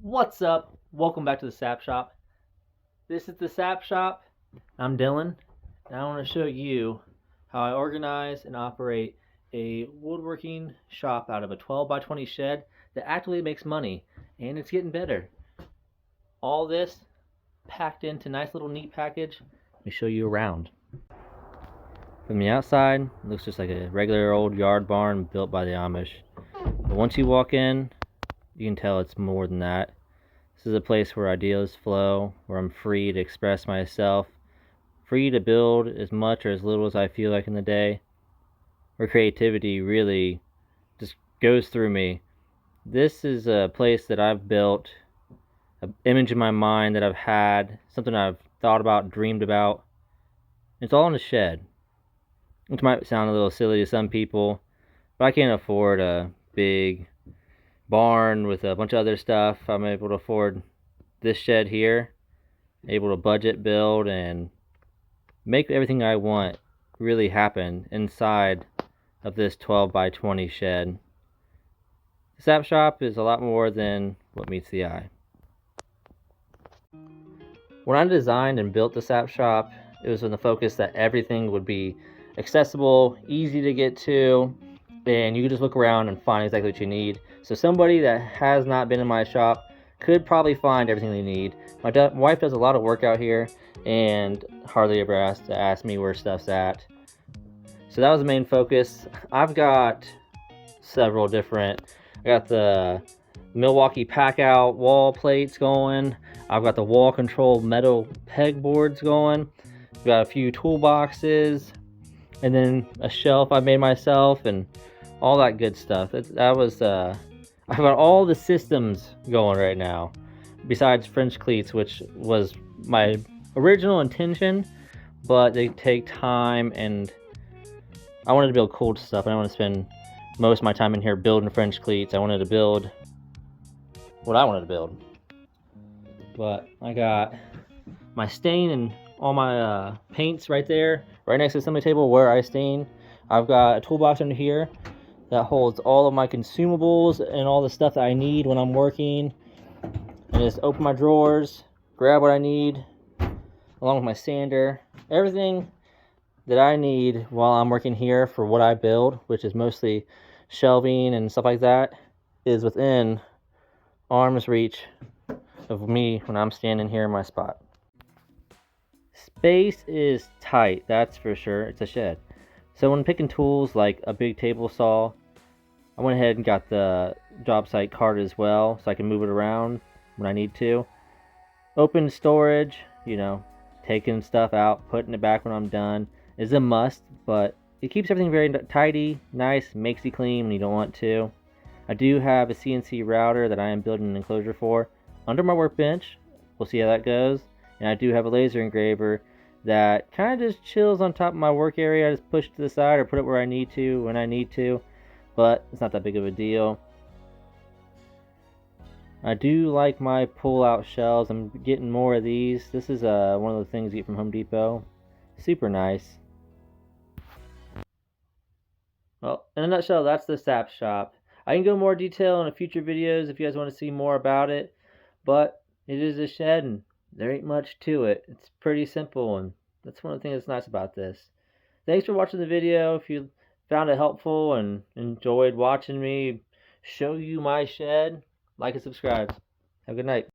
What's up? Welcome back to the Sap Shop. This is the Sap Shop. I'm Dylan, and I want to show you how I organize and operate a woodworking shop out of a 12 by 20 shed that actually makes money, and it's getting better. All this packed into a nice little neat package. Let me show you around. From the outside, it looks just like a regular old yard barn built by the Amish. But once you walk in, you can tell it's more than that. This is a place where ideas flow, where I'm free to express myself, free to build as much or as little as I feel like in the day, where creativity really just goes through me. This is a place that I've built, an image in my mind that I've had, something I've thought about, dreamed about. It's all in a shed, which might sound a little silly to some people, but I can't afford a big barn with a bunch of other stuff. I'm able to afford this shed here, able to budget, build, and make everything I want really happen inside of this 12 by 20 shed. The Sap Shop is a lot more than what meets the eye. When I designed and built the Sap Shop, it was with the focus that everything would be accessible, easy to get to, and you could just look around and find exactly what you need. So somebody that has not been in my shop could probably find everything they need. My wife does a lot of work out here and hardly ever has to ask me where stuff's at. So that was the main focus. I've got several different, I got the Milwaukee Packout wall plates going. I've got the wall control metal pegboards going. I've got a few toolboxes, and then a shelf I made myself, and all that good stuff. I've got all the systems going right now, besides French cleats, which was my original intention, but they take time, and I wanted to build cool stuff. I don't want to spend most of my time in here building French cleats. I wanted to build what I wanted to build. But I got my stain and all my paints right there, right next to the assembly table where I stain. I've got a toolbox under here that holds all of my consumables and all the stuff that I need when I'm working. And just open my drawers, grab what I need, along with my sander. Everything that I need while I'm working here for what I build, which is mostly shelving and stuff like that, is within arm's reach of me when I'm standing here in my spot. Space is tight, that's for sure. It's a shed. So when picking tools like a big table saw, I went ahead and got the job site cart as well, so I can move it around when I need to. Open storage, taking stuff out, putting it back when I'm done is a must, but it keeps everything very tidy, nice, makes you clean when you don't want to. I do have a CNC router that I am building an enclosure for under my workbench. We'll see how that goes. And I do have a laser engraver that kind of just chills on top of my work area. I just push it to the side or put it where I need to when I need to, but it's not that big of a deal. I do like my pull-out shelves. I'm getting more of these. This is one of the things you get from Home Depot. Super nice. Well, in a nutshell, that's the Sap Shop. I can go more detail in a future videos if you guys want to see more about it, but it is a shed and there ain't much to it. It's pretty simple, and that's one of the things that's nice about this. Thanks for watching the video. If you found it helpful and enjoyed watching me show you my shed, like and subscribe. Have a good night.